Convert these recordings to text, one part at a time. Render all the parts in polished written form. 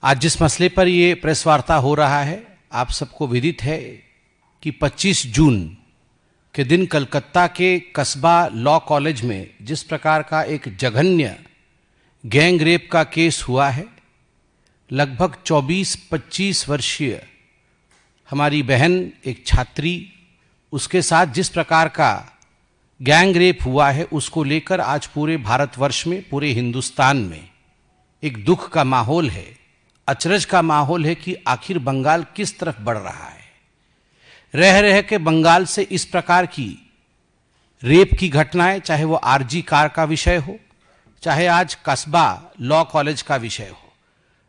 आज जिस मसले पर ये प्रेस वार्ता हो रहा है, आप सबको विदित है कि 25 जून के दिन कलकत्ता के कस्बा लॉ कॉलेज में जिस प्रकार का एक जघन्य गैंग रेप का केस हुआ है, लगभग 24-25 वर्षीय हमारी बहन एक छात्री, उसके साथ जिस प्रकार का गैंग रेप हुआ है, उसको लेकर आज पूरे भारतवर्ष में, पूरे हिंदुस्तान में एक दुख का माहौल है, अचरज का माहौल है कि आखिर बंगाल किस तरफ बढ़ रहा है। रह रह के बंगाल से इस प्रकार की रेप की घटनाएं, चाहे वो आरजी कार का विषय हो, चाहे आज कस्बा लॉ कॉलेज का विषय हो,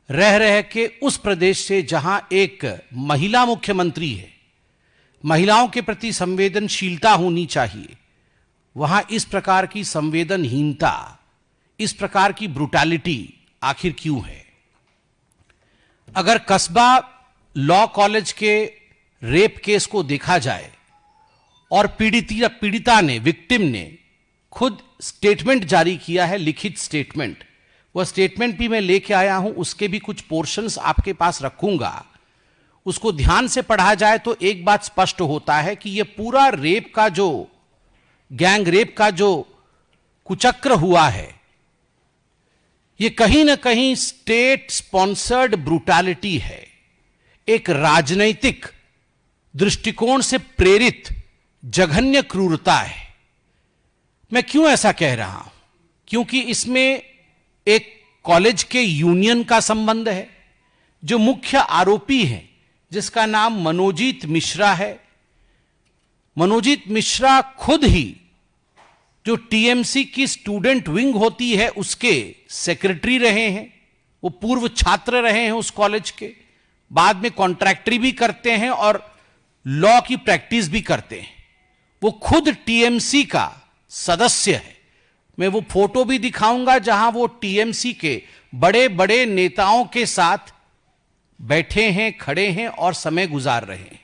रह रह के उस प्रदेश से जहां एक महिला मुख्यमंत्री है, महिलाओं के प्रति संवेदनशीलता होनी चाहिए, वहां इस प्रकार की संवेदनहीनता, इस प्रकार की ब्रुटैलिटी आखिर क्यों है। अगर कस्बा लॉ कॉलेज के रेप केस को देखा जाए और पीड़िता ने, विक्टिम ने खुद स्टेटमेंट जारी किया है, लिखित स्टेटमेंट, वह स्टेटमेंट भी मैं लेके आया हूं, उसके भी कुछ पोर्शंस आपके पास रखूंगा। उसको ध्यान से पढ़ा जाए तो एक बात स्पष्ट होता है कि यह पूरा रेप का जो गैंग रेप का जो कुचक्र हुआ है, यह कहीं ना कहीं स्टेट स्पॉन्सर्ड ब्रूटैलिटी है, एक राजनैतिक दृष्टिकोण से प्रेरित जघन्य क्रूरता है। मैं क्यों ऐसा कह रहा हूं? क्योंकि इसमें एक कॉलेज के यूनियन का संबंध है। जो मुख्य आरोपी है, जिसका नाम मनोजीत मिश्रा है, मनोजीत मिश्रा खुद ही जो टीएमसी की स्टूडेंट विंग होती है उसके सेक्रेटरी रहे हैं, वो पूर्व छात्र रहे हैं उस कॉलेज के, बाद में कॉन्ट्रैक्टरी भी करते हैं और लॉ की प्रैक्टिस भी करते हैं। वो खुद टीएमसी का सदस्य है। मैं वो फोटो भी दिखाऊंगा जहां वो टीएमसी के बड़े बड़े नेताओं के साथ बैठे हैं, खड़े हैं और समय गुजार रहे हैं।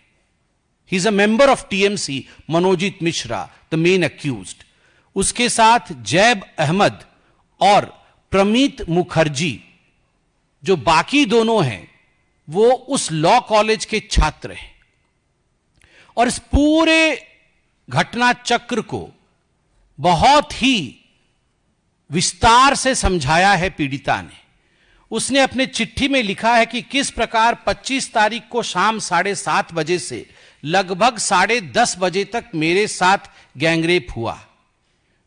He is a member of TMC, Manojit Mishra, the main accused. उसके साथ जैब अहमद और प्रमीत मुखर्जी, जो बाकी दोनों हैं, वो उस लॉ कॉलेज के छात्र हैं। और इस पूरे घटना चक्र को बहुत ही विस्तार से समझाया है पीड़िता ने। उसने अपने चिट्ठी में लिखा है कि किस प्रकार 25 तारीख को शाम 7:30 बजे से लगभग 10:30 बजे तक मेरे साथ गैंगरेप हुआ।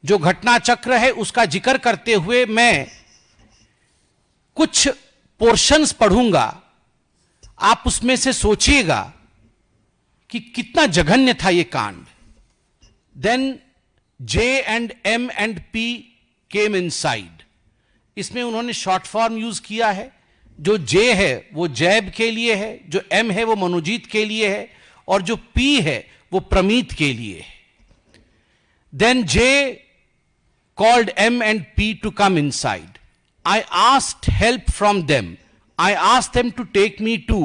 जो घटना चक्र है उसका जिक्र करते हुए मैं कुछ पोर्शंस पढ़ूंगा, आप उसमें से सोचिएगा कि कितना जघन्य था यह कांड। Then J and M and P came inside। इसमें उन्होंने शॉर्ट फॉर्म यूज किया है। जो J है वो जैब के लिए है, जो M है वो मनोजीत के लिए है, और जो P है वो प्रमीत के लिए है। Then J called M and P to come inside। I asked help from them। I asked them to take me to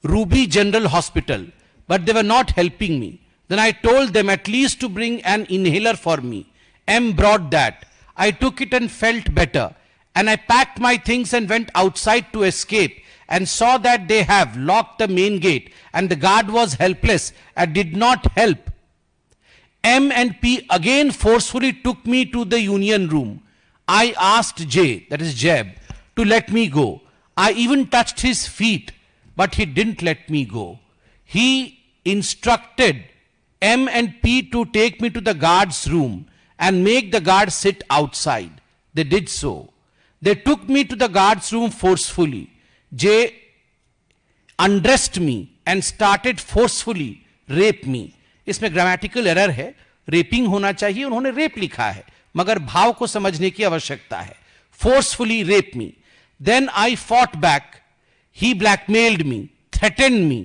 Ruby General Hospital, but they were not helping me। Then I told them at least to bring an inhaler for me। M brought that। I took it and felt better, and I packed my things and went outside to escape, and saw that they have locked the main gate, and the guard was helpless and did not help। M and P again forcefully took me to the union room। I asked J, that is Jeb, to let me go। I even touched his feet, but he didn't let me go। He instructed M and P to take me to the guard's room and make the guard sit outside। They did so। They took me to the guard's room forcefully। J undressed me and started forcefully rape me। इसमें grammatical error है, rapping होना चाहिए, उन्होंने rape लिखा है, मगर भाव को समझने की आवश्यकता है। forcefully rape me। Then I fought back। He blackmailed me, threatened me,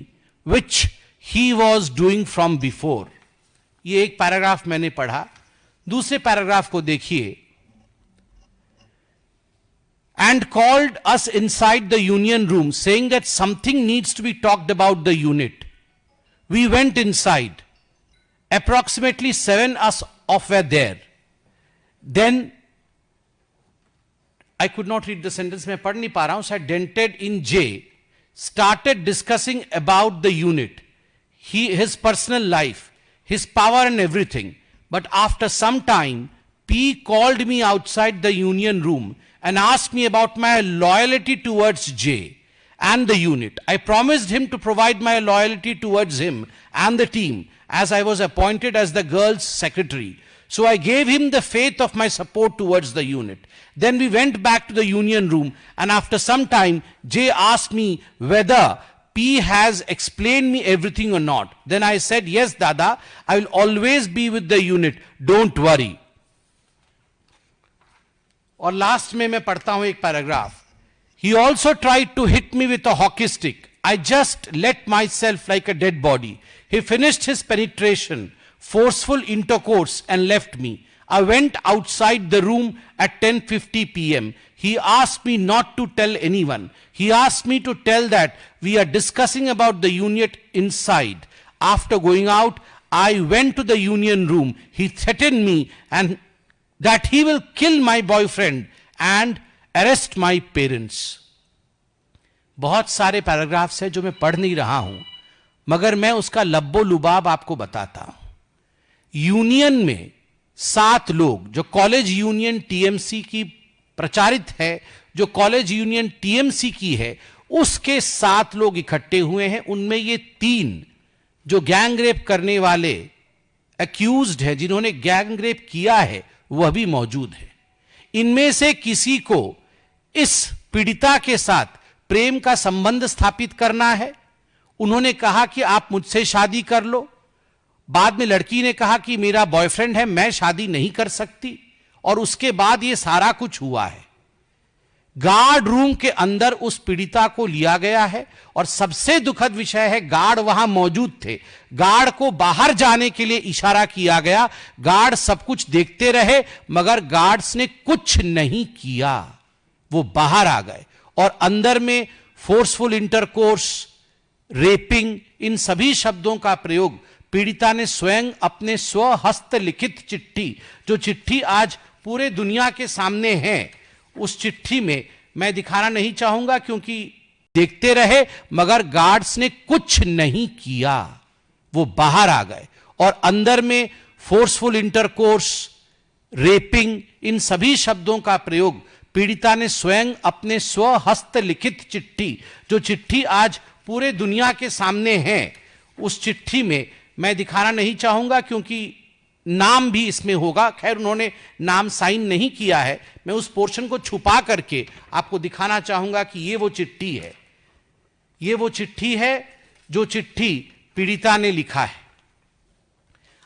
which he was doing from before। ये एक पैराग्राफ मैंने पढ़ा। दूसरे पैराग्राफ को देखिए। And called us inside the union room, saying that something needs to be talked about the unit। We went inside। Approximately 7 us of were there। Then I could not read the sentence, मैं पढ़ नहीं पा रहा हूं, शायद dented in J started discussing about the unit, his personal life, his power and everything. But after some time, P called me outside the union room and asked me about my loyalty towards J and the unit. I promised him to provide my loyalty towards him and the team as I was appointed as the girls' secretary. So I gave him the faith of my support towards the unit. Then we went back to the union room, and after some time, Jay asked me whether P has explained me everything or not. Then I said, yes, Dada, I will always be with the unit. Don't worry. और last में मैं पढ़ता हूं एक paragraph. He also tried to hit me with a hockey stick. I just let myself like a dead body. He finished his penetration, forceful intercourse, and left me. I went outside the room at 10:50 p.m. He asked me not to tell anyone. He asked me to tell that we are discussing about the unit inside. After going out, I went to the union room. He threatened me and that he will kill my boyfriend and arrest my parents. बहुत सारे paragraphs हैं जो मैं पढ़ नहीं रहा हूं, मगर मैं उसका लब्बो लुबाब आपको बताता हूं. यूनियन में 7 लोग, जो कॉलेज यूनियन टीएमसी की प्रचारित है, जो कॉलेज यूनियन टीएमसी की है, उसके 7 लोग इकट्ठे हुए हैं. उनमें ये 3 जो गैंग रेप करने वाले एक्यूज्ड है, जिन्होंने गैंग रेप किया है, वह भी मौजूद है. इनमें से किसी को इस पीड़िता के साथ प्रेम का संबंध स्थापित करना है. उन्होंने कहा कि आप मुझसे शादी कर लो. बाद में लड़की ने कहा कि मेरा बॉयफ्रेंड है, मैं शादी नहीं कर सकती. और उसके बाद ये सारा कुछ हुआ है. गार्ड रूम के अंदर उस पीड़िता को लिया गया है और सबसे दुखद विषय है, गार्ड वहां मौजूद थे. गार्ड को बाहर जाने के लिए इशारा किया गया. गार्ड सब कुछ देखते रहे, मगर गार्ड्स ने कुछ नहीं किया. वो बाहर आ गए और अंदर में फोर्सफुल इंटरकोर्स, रेपिंग, इन सभी शब्दों का प्रयोग पीड़िता ने स्वयं अपने स्वहस्त लिखित चिट्ठी, जो चिट्ठी आज पूरे दुनिया के सामने है, उस चिट्ठी में मैं दिखाना नहीं चाहूंगा क्योंकि देखते रहे, मगर गार्ड्स ने कुछ नहीं किया. वो बाहर आ गए और अंदर में फोर्सफुल इंटरकोर्स, रेपिंग, इन सभी शब्दों का प्रयोग पीड़िता ने स्वयं अपने स्वहस्त लिखित चिट्ठी, जो चिट्ठी आज पूरे दुनिया के सामने है, उस चिट्ठी में मैं दिखाना नहीं चाहूंगा क्योंकि नाम भी इसमें होगा. खैर, उन्होंने नाम साइन नहीं किया है. मैं उस पोर्शन को छुपा करके आपको दिखाना चाहूंगा कि ये वो चिट्ठी है. ये वो चिट्ठी है जो चिट्ठी पीड़िता ने लिखा है.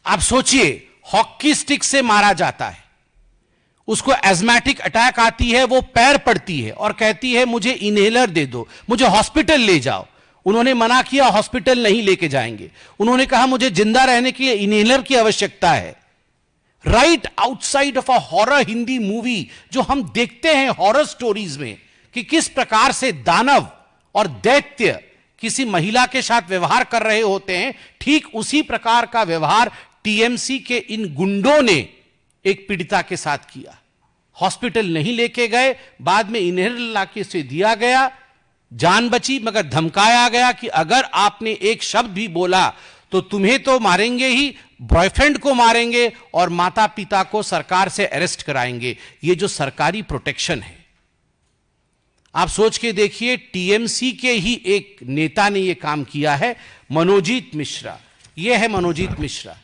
आप सोचिए, हॉकी स्टिक से मारा जाता है, उसको एज़मेटिक अटैक आती है, वो पैर पड़ती है और कहती है मुझे इनहेलर दे दो, मुझे हॉस्पिटल ले जाओ. उन्होंने मना किया, हॉस्पिटल नहीं लेके जाएंगे. उन्होंने कहा मुझे जिंदा रहने के लिए इनहेलर की आवश्यकता है. Right outside of a horror Hindi movie जो हम देखते हैं हॉरर स्टोरीज में कि किस प्रकार से दानव और दैत्य किसी महिला के साथ व्यवहार कर रहे होते हैं, ठीक उसी प्रकार का व्यवहार टीएमसी के इन गुंडों ने एक पीड़िता के साथ किया. हॉस्पिटल नहीं लेके गए, बाद में इनहेलर लाके से दिया गया, जान बची, मगर धमकाया गया कि अगर आपने एक शब्द भी बोला तो तुम्हें तो मारेंगे ही, बॉयफ्रेंड को मारेंगे और माता पिता को सरकार से अरेस्ट कराएंगे. ये जो सरकारी प्रोटेक्शन है, आप सोच के देखिए. टीएमसी के ही एक नेता ने यह काम किया है, मनोजीत मिश्रा. यह है मनोजीत मिश्रा.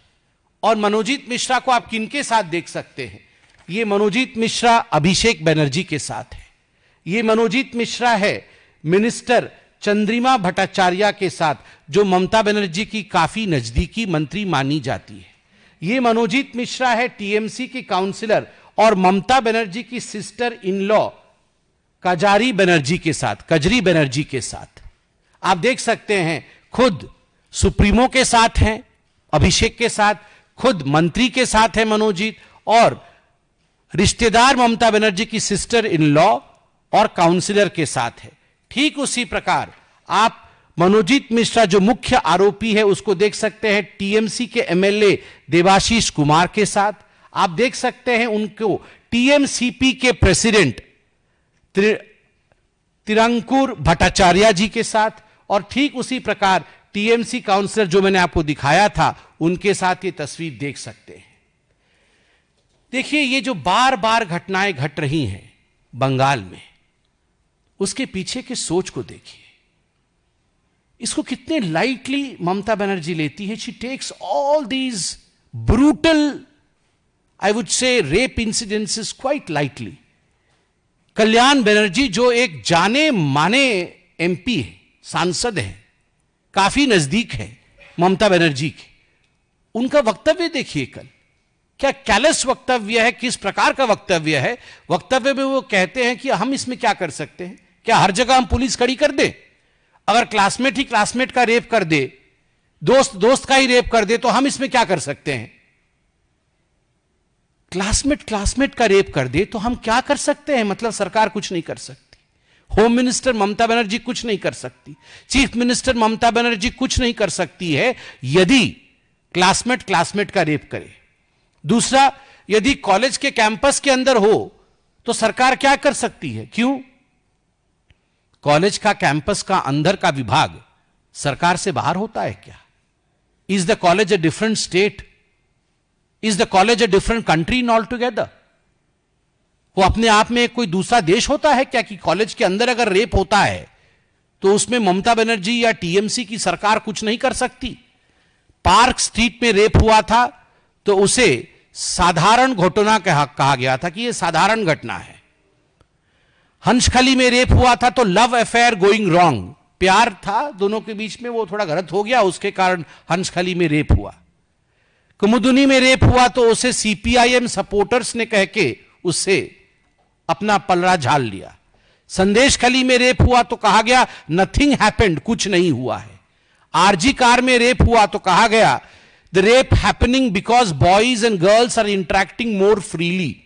और मनोजीत मिश्रा को आप किनके साथ देख सकते हैं? यह मनोजीत मिश्रा अभिषेक बनर्जी के साथ है. यह मनोजीत मिश्रा है मिनिस्टर चंद्रिमा भट्टाचार्य के साथ, जो ममता बनर्जी की काफी नजदीकी मंत्री मानी जाती है. यह मनोजीत मिश्रा है टीएमसी की काउंसिलर और ममता बनर्जी की सिस्टर इन लॉ कजारी बनर्जी के साथ, कजरी बनर्जी के साथ. आप देख सकते हैं, खुद सुप्रीमो के साथ हैं अभिषेक के साथ, खुद मंत्री के साथ है मनोजीत, और रिश्तेदार ममता बनर्जी की सिस्टर इन लॉ और काउंसिलर के साथ है. ठीक उसी प्रकार आप मनोजीत मिश्रा जो मुख्य आरोपी है उसको देख सकते हैं टीएमसी के एमएलए देवाशीष कुमार के साथ. आप देख सकते हैं उनको टीएमसीपी के प्रेसिडेंट तिरंकुर भट्टाचार्य जी के साथ, और ठीक उसी प्रकार टीएमसी काउंसलर जो मैंने आपको दिखाया था उनके साथ ये तस्वीर देख सकते हैं। देखिए, ये जो बार बार घटनाएं घट रही हैं बंगाल में, उसके पीछे की सोच को देखिए। इसको कितने लाइटली ममता बनर्जी लेती है। She takes all these brutal, I would say, rape incidences quite lightly. Kalyan Banerjee जो एक जाने माने एमपी है, सांसद हैं, काफी नजदीक है ममता बनर्जी के, उनका वक्तव्य देखिए कल, क्या कैलस वक्तव्य है, किस प्रकार का वक्तव्य है। वक्तव्य में वो कहते हैं कि हम इसमें क्या कर सकते हैं, क्या हर जगह हम पुलिस खड़ी कर दें? अगर क्लासमेट ही क्लासमेट का रेप कर दे, दोस्त दोस्त का ही रेप कर दे, तो हम इसमें क्या कर सकते हैं? क्लासमेट क्लासमेट का रेप कर दे तो हम क्या कर सकते हैं? मतलब सरकार कुछ नहीं कर सकती, होम मिनिस्टर ममता बनर्जी कुछ नहीं कर सकती, चीफ मिनिस्टर ममता बनर्जी कुछ नहीं कर सकती है यदि क्लासमेट क्लासमेट का रेप करे। दूसरा, यदि कॉलेज के कैंपस के अंदर हो तो सरकार क्या कर सकती है? क्यों? कॉलेज का कैंपस का अंदर का विभाग सरकार से बाहर होता है क्या? Is the college a different state? Is the college a different country in all together? वो अपने आप में कोई दूसरा देश होता है क्या कि कॉलेज के अंदर अगर रेप होता है तो उसमें ममता बनर्जी या टीएमसी की सरकार कुछ नहीं कर सकती? पार्क स्ट्रीट में रेप हुआ था तो उसे साधारण घटना कहा गया था कि यह साधारण घटना है। हंसखली में रेप हुआ था तो लव अफेयर गोइंग रॉन्ग, प्यार था दोनों के बीच में, वो थोड़ा गलत हो गया, उसके कारण हंसखली में रेप हुआ। कुमुदुनी में रेप हुआ तो उसे सीपीआईएम सपोर्टर्स ने कह के उससे अपना पलड़ा झाल लिया। संदेश खली में रेप हुआ तो कहा गया नथिंग हैपेंड, कुछ नहीं हुआ है। आरजी कार में रेप हुआ तो कहा गया the rape happening because boys and girls are interacting more freely,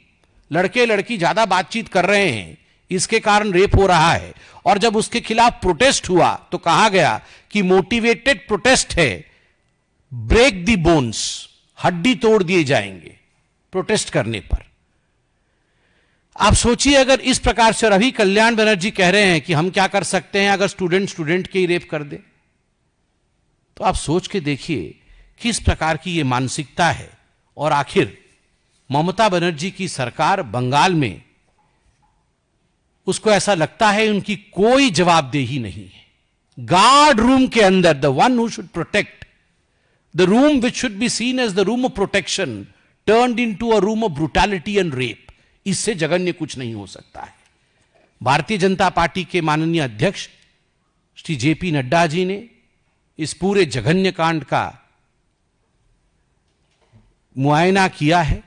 लड़के लड़की ज्यादा बातचीत कर रहे हैं, इसके कारण रेप हो रहा है। और जब उसके खिलाफ प्रोटेस्ट हुआ तो कहा गया कि मोटिवेटेड प्रोटेस्ट है, ब्रेक दी बोन्स, हड्डी तोड़ दिए जाएंगे प्रोटेस्ट करने पर। आप सोचिए अगर इस प्रकार से, और अभी कल्याण बनर्जी कह रहे हैं कि हम क्या कर सकते हैं अगर स्टूडेंट के ही रेप कर दे, तो आप सोच के देखिए किस प्रकार की यह मानसिकता है। और आखिर ममता बनर्जी की सरकार बंगाल में, उसको ऐसा लगता है उनकी कोई जवाबदेही नहीं है। गार्ड रूम के अंदर, the one who should protect, the room which should be seen as the room of protection turned into a room of brutality and rape, इससे जघन्य कुछ नहीं हो सकता है। भारतीय जनता पार्टी के माननीय अध्यक्ष श्री जेपी नड्डा जी ने इस पूरे जघन्य कांड का मुआयना किया है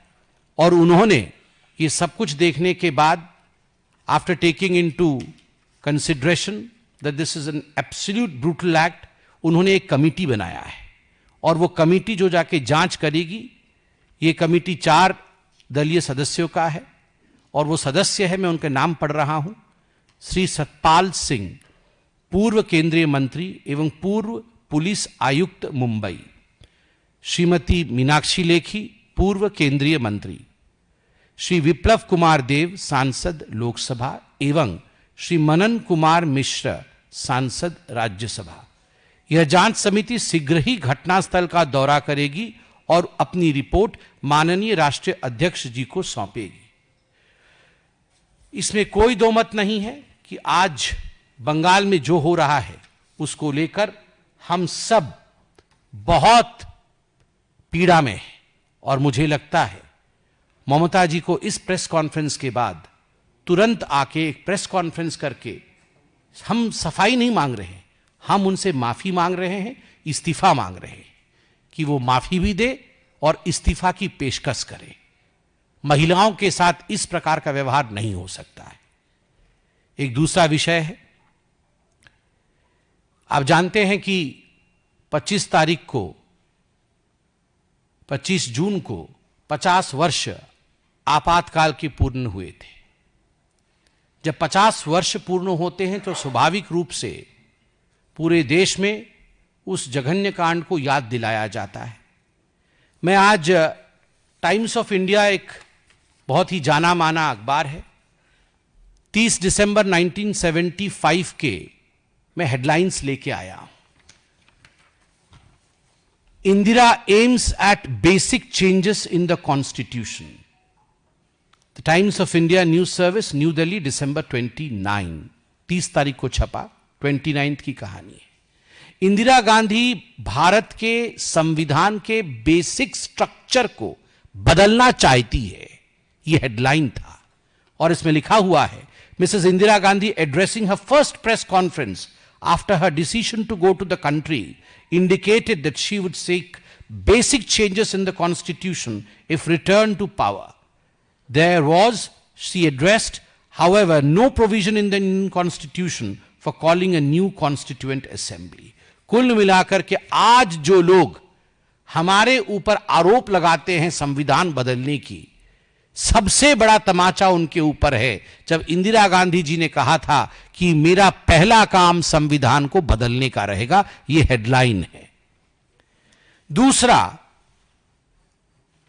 और उन्होंने ये सब कुछ देखने के बाद, after taking into consideration that this is an absolute brutal act, उन्होंने एक कमिटी बनाया है और वो कमिटी जो जाके जांच करेगी, ये कमिटी 4 दलीय सदस्यों का है और वो सदस्य है, मैं उनके नाम पढ़ रहा हूं, श्री सतपाल सिंह, पूर्व केंद्रीय मंत्री एवं पूर्व पुलिस आयुक्त मुंबई, श्रीमती मीनाक्षी लेखी, पूर्व केंद्रीय मंत्री, श्री विप्लव कुमार देव, सांसद लोकसभा, एवं श्री मनन कुमार मिश्र, सांसद राज्यसभा। यह जांच समिति शीघ्र ही घटनास्थल का दौरा करेगी और अपनी रिपोर्ट माननीय राष्ट्रीय अध्यक्ष जी को सौंपेगी। इसमें कोई दो मत नहीं है कि आज बंगाल में जो हो रहा है उसको लेकर हम सब बहुत पीड़ा में हैं और मुझे लगता है ममता जी को इस प्रेस कॉन्फ्रेंस के बाद तुरंत आके एक प्रेस कॉन्फ्रेंस करके, हम सफाई नहीं मांग रहे हैं, हम उनसे माफी मांग रहे हैं, इस्तीफा मांग रहे हैं कि वो माफी भी दे और इस्तीफा की पेशकश करे। महिलाओं के साथ इस प्रकार का व्यवहार नहीं हो सकता है। एक दूसरा विषय है, आप जानते हैं कि 25 तारीख को, 25 जून को 50 वर्ष आपातकाल के पूर्ण हुए थे। जब 50 वर्ष पूर्ण होते हैं तो स्वाभाविक रूप से पूरे देश में उस जघन्य कांड को याद दिलाया जाता है। मैं आज टाइम्स ऑफ इंडिया, एक बहुत ही जाना माना अखबार है, 30 दिसंबर 1975 के मैं हेडलाइंस लेके आया। Indira aims at basic changes in the constitution. The Times of India news service, new Delhi, दिसंबर 30 तारीख को छपा। 29 की कहानी है। इंदिरा गांधी भारत के संविधान के बेसिक स्ट्रक्चर को बदलना चाहती है, यह हेडलाइन था। और इसमें लिखा हुआ है, Mrs Indira Gandhi addressing her first press conference after her decision to go to the country indicated that she would seek basic changes in the constitution if returned to power. There was, she addressed, however, no provision in the constitution for calling a new constituent assembly. कुल मिलाकर के आज जो लोग हमारे ऊपर आरोप लगाते हैं संविधान बदलने की, सबसे बड़ा तमाचा उनके ऊपर है जब इंदिरा गांधी जी ने कहा था कि मेरा पहला काम संविधान को बदलने का रहेगा। यह हेडलाइन है। दूसरा,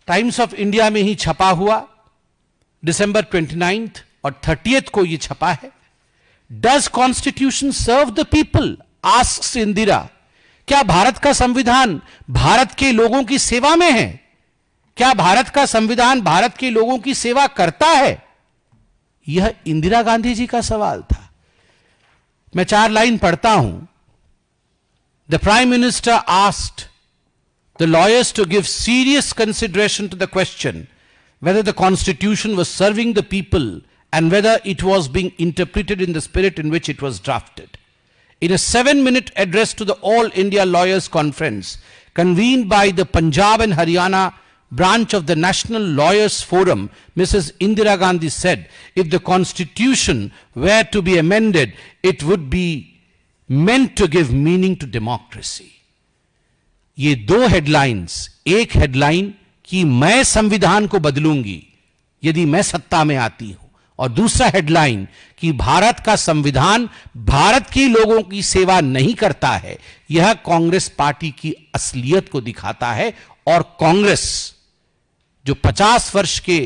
टाइम्स ऑफ इंडिया में ही छपा हुआ, दिसंबर 29 और 30 को यह छपा है। Does constitution serve the people, asks Indira. क्या भारत का संविधान भारत के लोगों की सेवा में है? क्या भारत का संविधान भारत के लोगों की सेवा करता है? यह इंदिरा गांधी जी का सवाल था। मैं 4 लाइन पढ़ता हूं। The prime minister asked the lawyers to give serious consideration to the question whether the constitution was serving the people and whether it was being interpreted in the spirit in which it was drafted. In a 7-minute address to the All India Lawyers Conference convened by the Punjab and Haryana branch of the National Lawyers Forum, Mrs. Indira Gandhi said, if the constitution were to be amended, it would be meant to give meaning to democracy. ये 2 headlines, एक headline कि मैं संविधान को बदलूंगी यदि मैं सत्ता में आती हूं, और दूसरा हेडलाइन कि भारत का संविधान भारत के लोगों की सेवा नहीं करता है। यह कांग्रेस पार्टी की असलियत को दिखाता है। और कांग्रेस जो 50 वर्ष के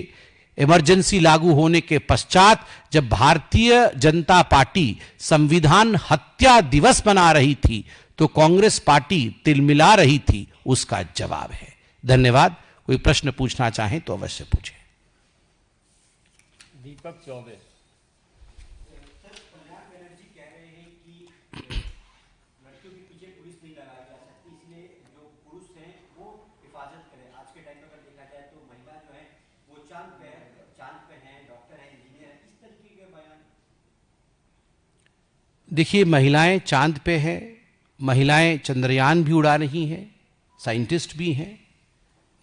इमरजेंसी लागू होने के पश्चात जब भारतीय जनता पार्टी संविधान हत्या दिवस मना रही थी तो कांग्रेस पार्टी तिलमिला रही थी, उसका जवाब है। धन्यवाद। कोई प्रश्न पूछना चाहें तो अवश्य पूछें। दीपक चौबे। देखिए, महिलाएं चांद पे हैं, महिलाएं चंद्रयान भी उड़ा रही हैं, साइंटिस्ट भी हैं,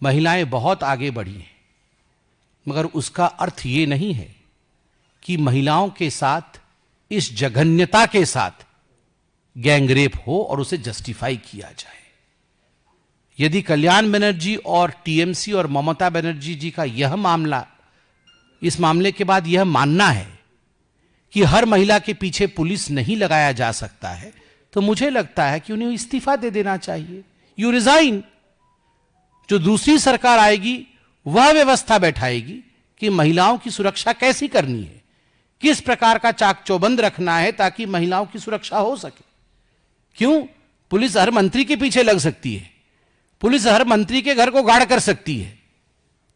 महिलाएं बहुत आगे बढ़ी हैं। मगर उसका अर्थ ये नहीं है कि महिलाओं के साथ इस जघन्यता के साथ गैंगरेप हो और उसे जस्टिफाई किया जाए। यदि कल्याण बनर्जी और टीएमसी और ममता बनर्जी जी का यह मामला, इस मामले के बाद यह मानना है कि हर महिला के पीछे पुलिस नहीं लगाया जा सकता है, तो मुझे लगता है कि उन्हें इस्तीफा दे देना चाहिए। You resign. जो दूसरी सरकार आएगी वह व्यवस्था बैठाएगी कि महिलाओं की सुरक्षा कैसी करनी है, किस प्रकार का चाक चौबंद रखना है ताकि महिलाओं की सुरक्षा हो सके। क्यों? पुलिस हर मंत्री के पीछे लग सकती है, पुलिस हर मंत्री के घर को गार्ड कर सकती है,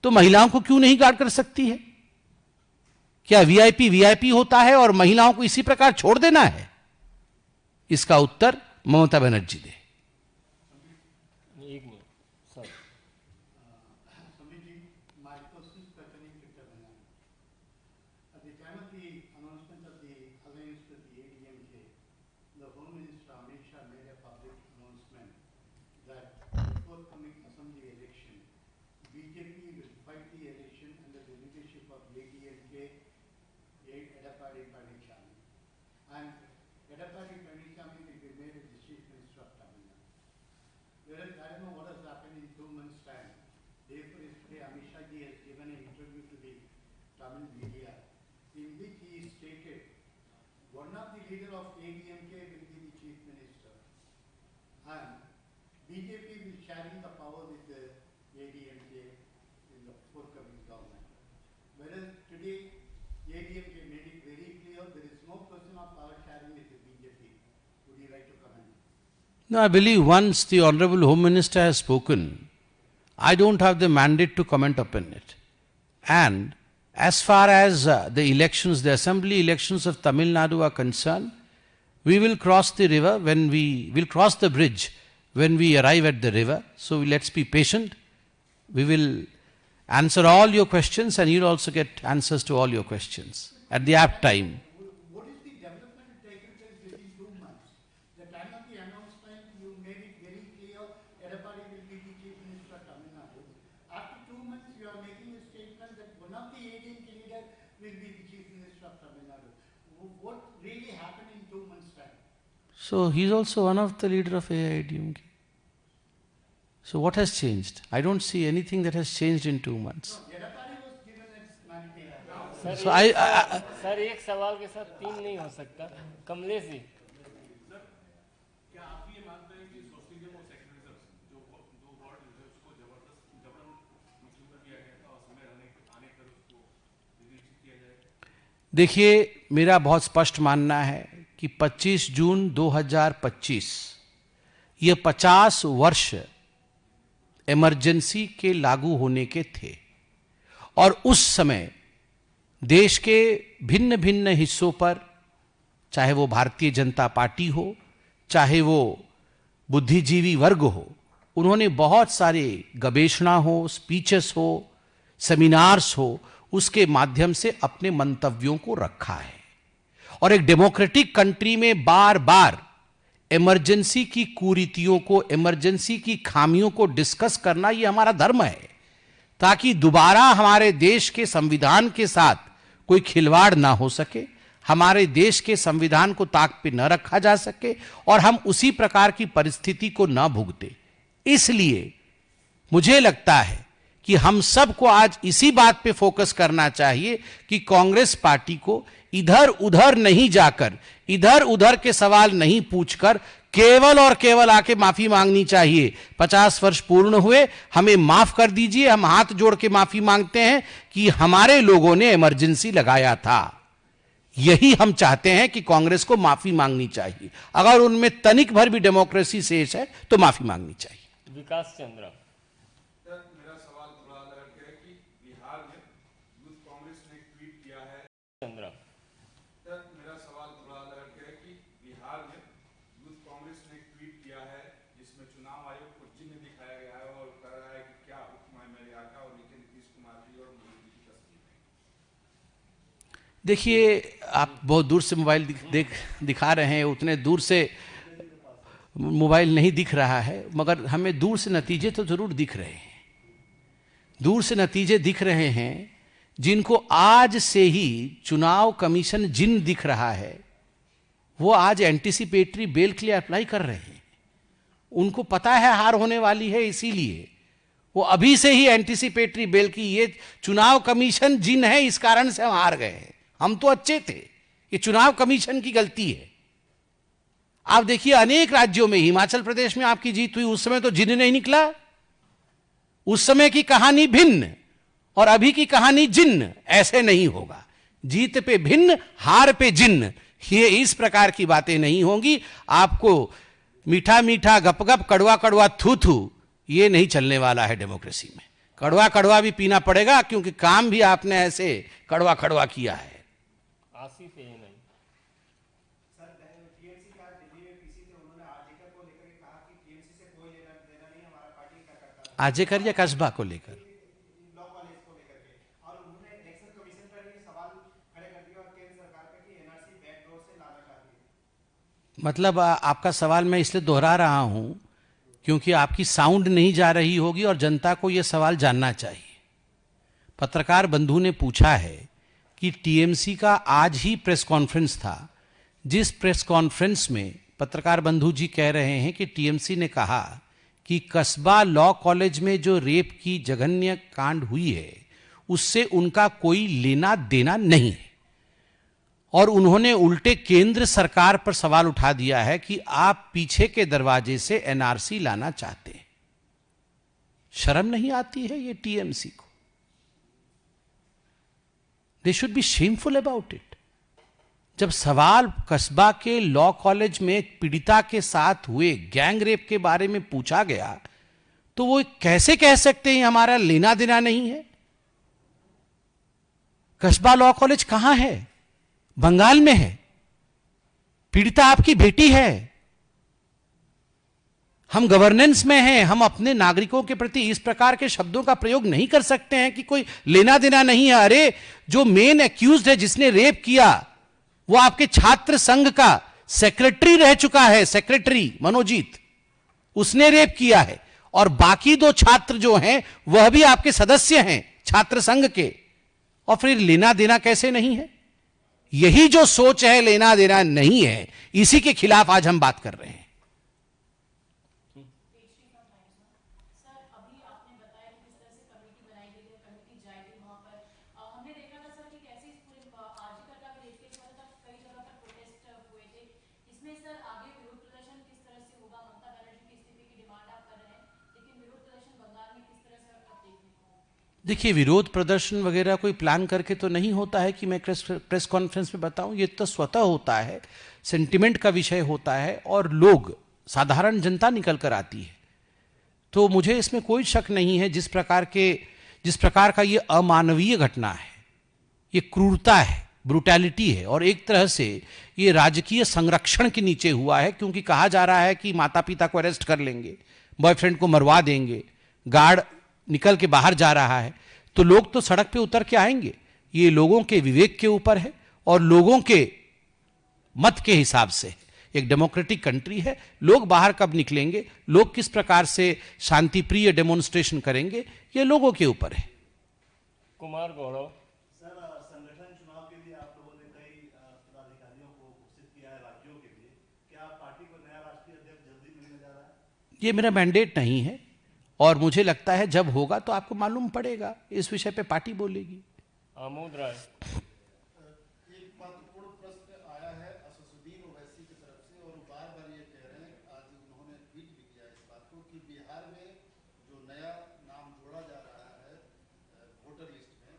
तो महिलाओं को क्यों नहीं गार्ड कर सकती है? क्या वीआईपी वीआईपी होता है और महिलाओं को इसी प्रकार छोड़ देना है? इसका उत्तर ममता बनर्जी दे। Whereas today, ADMK made it very clear No, I believe once the Honorable Home Minister has spoken, I don't have the mandate to comment upon it. And as far as the elections, the assembly elections of Tamil Nadu are concerned, we will cross the river when we will cross the bridge when we arrive at the river. So let's be patient. We will answer all your questions and you'll also get answers to all your questions at the apt time. What is the development taking place within 2 months? The time of the announcement, you made it very clear Edapadi will be the Chief Minister of Tamil Nadu. After 2 months, you are making a statement that one of the ADMK leaders will be the Chief Minister of Tamil Nadu. What really happened in 2 months' time? So he's also one of the leader of AIADMK. So what has changed? I don't see anything that has changed in 2 months. No, Edapadi was given its mandate. So I sir एक सवाल के साथ 3 नहीं हो सकता। कमलेश जी, क्या आप ये मानते हैं कि सोशलिज्म और सेक्युलरिज्म जो दो वर्ड है उसको जबरदस्त जबरन मंजूर किया गया था और समय आने पर उसको विवेचित किया जाएगा? देखिए, मेरा बहुत स्पष्ट मानना है कि 25 जून 2025 ये 50 वर्ष इमरजेंसी के लागू होने के थे और उस समय देश के भिन्न भिन्न हिस्सों पर, चाहे वो भारतीय जनता पार्टी हो, चाहे वो बुद्धिजीवी वर्ग हो, उन्होंने बहुत सारे गवेषणा हो, स्पीचेस हो, सेमिनार्स हो, उसके माध्यम से अपने मंतव्यों को रखा है। और एक डेमोक्रेटिक कंट्री में बार बार इमरजेंसी की कुरीतियों को, इमरजेंसी की खामियों को डिस्कस करना ये हमारा धर्म है, ताकि दोबारा हमारे देश के संविधान के साथ कोई खिलवाड़ ना हो सके, हमारे देश के संविधान को ताक पे न रखा जा सके और हम उसी प्रकार की परिस्थिति को न भुगते। इसलिए मुझे लगता है कि हम सबको आज इसी बात पे फोकस करना चाहिए कि कांग्रेस पार्टी को इधर उधर नहीं जाकर, इधर उधर के सवाल नहीं पूछकर केवल और केवल आके माफी मांगनी चाहिए। 50 वर्ष पूर्ण हुए, हमें माफ कर दीजिए, हम हाथ जोड़ के माफी मांगते हैं कि हमारे लोगों ने इमरजेंसी लगाया था। यही हम चाहते हैं कि कांग्रेस को माफी मांगनी चाहिए। अगर उनमें तनिक भर भी डेमोक्रेसी शेष है तो माफी मांगनी चाहिए। विकास चंद्र, मेरा सवाल थोड़ा अलग है कि बिहार में यूथ कांग्रेस ने ट्वीट किया है। चंद्र, मेरा सवाल थोड़ा अलग है कि बिहार में यूथ कांग्रेस ने ट्वीट किया है जिसमें चुनाव आयोग को चिन्ह दिखाया गया है और कह रहा है कि क्या हुक्म है मेरे आका, और लेकिन नीतीश कुमार जी और मोदी जी की तस्वीर है। देखिए, आप बहुत दूर से मोबाइल दिखा रहे हैं, उतने दूर से मोबाइल नहीं दिख रहा है, मगर हमें दूर से नतीजे तो जरूर दिख रहे हैं। दूर से नतीजे दिख रहे हैं जिनको आज से ही चुनाव कमीशन जिन दिख रहा है, वो आज एंटीसिपेटरी बेल के लिए अप्लाई कर रहे हैं। उनको पता है हार होने वाली है, इसीलिए वो अभी से ही एंटीसिपेटरी बेल की, ये चुनाव कमीशन जिन है, इस कारण से हम हार गए हैं, हम तो अच्छे थे, ये चुनाव कमीशन की गलती है। आप देखिए, अनेक राज्यों में, हिमाचल प्रदेश में आपकी जीत हुई, उस समय तो जिन नहीं निकला। उस समय की कहानी भिन्न और अभी की कहानी जिन्न, ऐसे नहीं होगा। जीत पे भिन्न, हार पे जिन्न, ये इस प्रकार की बातें नहीं होंगी। आपको मीठा मीठा गप गप, कड़वा कड़वा थू थू, ये नहीं चलने वाला है डेमोक्रेसी में। कड़वा कड़वा भी पीना पड़ेगा, क्योंकि काम भी आपने ऐसे कड़वा कड़वा किया है। आसिफ है नहीं। सर, टीएमसी का दिल्ली में पीसी थे, उन्होंने आरजेकर को लेकर कहा कि टीएमसी से कोई लेना देना नहीं, हमारा पार्टी क्या करता है। आजेकर या कस्बा को लेकर, लॉ कॉलेज को लेकर के, और उन्होंने इलेक्शन कमीशन पर भी सवाल खड़े कर दिया और केंद्र सरकार पे कि एनआरसी बैकडोर से लाना चाहती है। मतलब आपका सवाल मैं इसलिए दोहरा रहा हूं क्योंकि आपकी साउंड नहीं जा रही होगी और जनता को यह सवाल जानना चाहिए। पत्रकार बंधु ने पूछा है कि टीएमसी का आज ही प्रेस कॉन्फ्रेंस था, जिस प्रेस कॉन्फ्रेंस में पत्रकार बंधु जी कह रहे हैं कि टीएमसी ने कहा कि कस्बा लॉ कॉलेज में जो रेप की जघन्य कांड हुई है उससे उनका कोई लेना देना नहीं है, और उन्होंने उल्टे केंद्र सरकार पर सवाल उठा दिया है कि आप पीछे के दरवाजे से एनआरसी लाना चाहते हैं। शर्म नहीं आती है ये टीएमसी को? They should be shameful about it. जब सवाल कस्बा के लॉ कॉलेज में एक पीड़िता के साथ हुए गैंग रेप के बारे में पूछा गया, तो वो कैसे कह सकते हैं हमारा लेना देना नहीं है? कस्बा लॉ कॉलेज कहां है? बंगाल में है। पीड़िता आपकी बेटी है। हम गवर्नेंस में हैं, हम अपने नागरिकों के प्रति इस प्रकार के शब्दों का प्रयोग नहीं कर सकते हैं कि कोई लेना देना नहीं है। अरे जो मेन एक्यूज्ड है, जिसने रेप किया, वो आपके छात्र संघ का सेक्रेटरी रह चुका है, सेक्रेटरी मनोजीत, उसने रेप किया है। और बाकी 2 छात्र जो हैं वह भी आपके सदस्य हैं छात्र संघ के, और फिर लेना देना कैसे नहीं है? यही जो सोच है, लेना देना नहीं है, इसी के खिलाफ आज हम बात कर रहे हैं। देखिए, विरोध प्रदर्शन वगैरह कोई प्लान करके तो नहीं होता है कि मैं प्रेस कॉन्फ्रेंस में बताऊं। ये तो स्वतः होता है, सेंटिमेंट का विषय होता है, और लोग, साधारण जनता निकल कर आती है। तो मुझे इसमें कोई शक नहीं है, जिस प्रकार का ये अमानवीय घटना है, ये क्रूरता है, ब्रूटैलिटी है, और एक तरह से ये राजकीय संरक्षण के नीचे हुआ है, क्योंकि कहा जा रहा है कि माता पिता को अरेस्ट कर लेंगे, बॉयफ्रेंड को मरवा देंगे, गार्ड निकल के बाहर जा रहा है, तो लोग तो सड़क पे उतर के आएंगे। ये लोगों के विवेक के ऊपर है और लोगों के मत के हिसाब से। एक डेमोक्रेटिक कंट्री है, लोग बाहर कब निकलेंगे, लोग किस प्रकार से शांतिप्रिय डेमोन्स्ट्रेशन करेंगे, ये लोगों के ऊपर है। कुमार गौरव सर, संगठन चुनाव के लिए आप लोगों ने कई पदाधिकारियों को घोषित किया है राज्यों के लिए। क्या पार्टी को नया राष्ट्रीय अध्यक्ष जल्दी मिलने जा रहा है? ये मेरा मैंडेट नहीं है, और मुझे लगता है जब होगा तो आपको मालूम पड़ेगा। इस विषय पे पार्टी बोलेगी। आमोद राय एक महत्वपूर्ण प्रश्न आया है असदुद्दीन ओवैसी की तरफ से, और बार बार ये कह रहे हैं, आज उन्होंने ट्वीट भी किया इस बात को, कि बिहार में जो नया नाम जोड़ा जा रहा है वोटर लिस्ट में,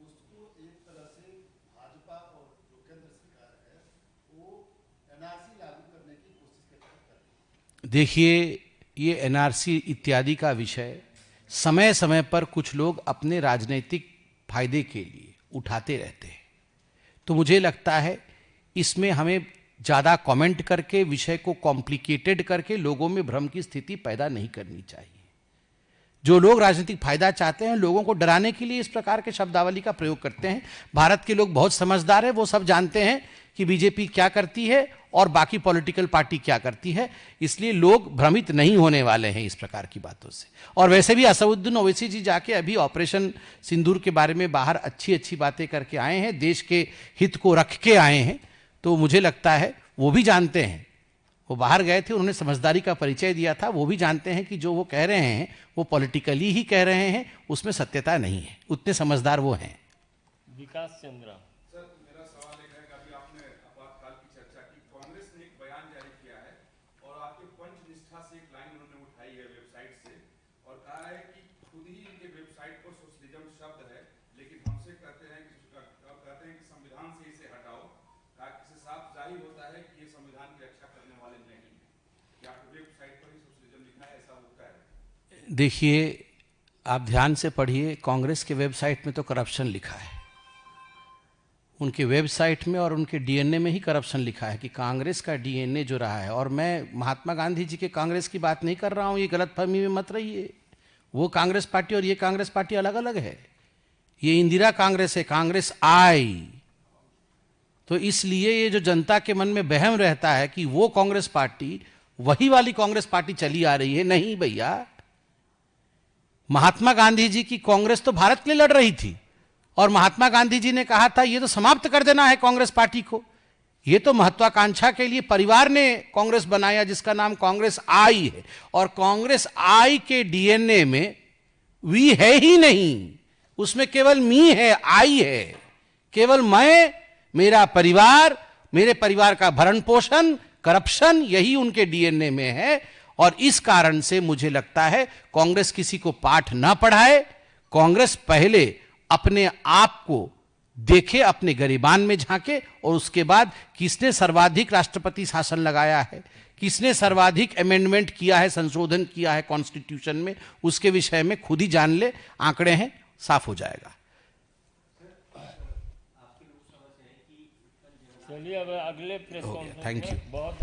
उसको एक तरह से भाजपा और जो केंद्र सरकार है वो एनआरसी लागू करने की कोशिश के तहत कर रही है। देखिए, ये एनआरसी इत्यादि का विषय समय समय पर कुछ लोग अपने राजनीतिक फायदे के लिए उठाते रहते हैं। तो मुझे लगता है इसमें हमें ज़्यादा कमेंट करके, विषय को कॉम्प्लिकेटेड करके लोगों में भ्रम की स्थिति पैदा नहीं करनी चाहिए। जो लोग राजनीतिक फायदा चाहते हैं, लोगों को डराने के लिए इस प्रकार के शब्दावली का प्रयोग करते हैं। भारत के लोग बहुत समझदार हैं, वो सब जानते हैं कि बीजेपी क्या करती है और बाकी पॉलिटिकल पार्टी क्या करती है, इसलिए लोग भ्रमित नहीं होने वाले हैं इस प्रकार की बातों से। और वैसे भी असदुद्दीन ओवैसी जी जाके अभी ऑपरेशन सिंदूर के बारे में बाहर अच्छी अच्छी बातें करके आए हैं, देश के हित को रख के आए हैं। तो मुझे लगता है वो भी जानते हैं, वो बाहर गए थे, उन्होंने समझदारी का परिचय दिया था, वो भी जानते हैं कि जो वो कह रहे हैं वो पॉलिटिकली ही कह रहे हैं, उसमें सत्यता नहीं है। उतने समझदार वो हैं। विकास चंद्रा सर, मेरा सवाल एक है कि अभी आपने आपातकाल की चर्चा की, कांग्रेस ने एक बयान जारी किया है और आपके पंचनिष्ठा से एक लाइन उन्होंने उठाई है वेबसाइट से, और कहा है कि खुद ही इनके वेबसाइट पर सोशलिज्म शब्द है, लेकिन हमसे कहते हैं कि संविधान से इसे हटाओ। इससे साफ जाहिर होता है कि ये संविधान की रक्षा करने वाले नहीं है। क्या आपकी वेबसाइट पर ही सोशलिज्म लिखा है, ऐसा होता है? देखिए, आप ध्यान से पढ़िए, कांग्रेस के वेबसाइट में तो करप्शन लिखा है, उनके वेबसाइट में और उनके डीएनए में ही करप्शन लिखा है कि कांग्रेस का डीएनए जो रहा है। और मैं महात्मा गांधी जी के कांग्रेस की बात नहीं कर रहा हूं, ये गलतफहमी में मत रहिए। वो कांग्रेस पार्टी और ये कांग्रेस पार्टी अलग अलग है। ये इंदिरा कांग्रेस है, कांग्रेस आई। तो इसलिए ये जो जनता के मन में वहम रहता है कि वो कांग्रेस पार्टी वही वाली कांग्रेस पार्टी चली आ रही है, नहीं भैया। महात्मा गांधी जी की कांग्रेस तो भारत के लिए लड़ रही थी, और महात्मा गांधी जी ने कहा था ये तो समाप्त कर देना है कांग्रेस पार्टी को। ये तो महत्वाकांक्षा के लिए परिवार ने कांग्रेस बनाया, जिसका नाम कांग्रेस आई है। और कांग्रेस आई के डीएनए में वी है ही नहीं, उसमें केवल मी है, आई है। केवल मैं, मेरा परिवार, मेरे परिवार का भरण पोषण, करप्शन, यही उनके डीएनए में है। और इस कारण से मुझे लगता है कांग्रेस किसी को पाठ ना पढ़ाए। कांग्रेस पहले अपने आप को देखे, अपने गरिबान में झांके, और उसके बाद किसने सर्वाधिक राष्ट्रपति शासन लगाया है, किसने सर्वाधिक अमेंडमेंट किया है, संशोधन किया है कॉन्स्टिट्यूशन में, उसके विषय में खुद ही जान ले। आंकड़े हैं, साफ हो जाएगा। चलिए अब अगले प्रेस कॉन्फ्रेंस थैंक में यू। बहुत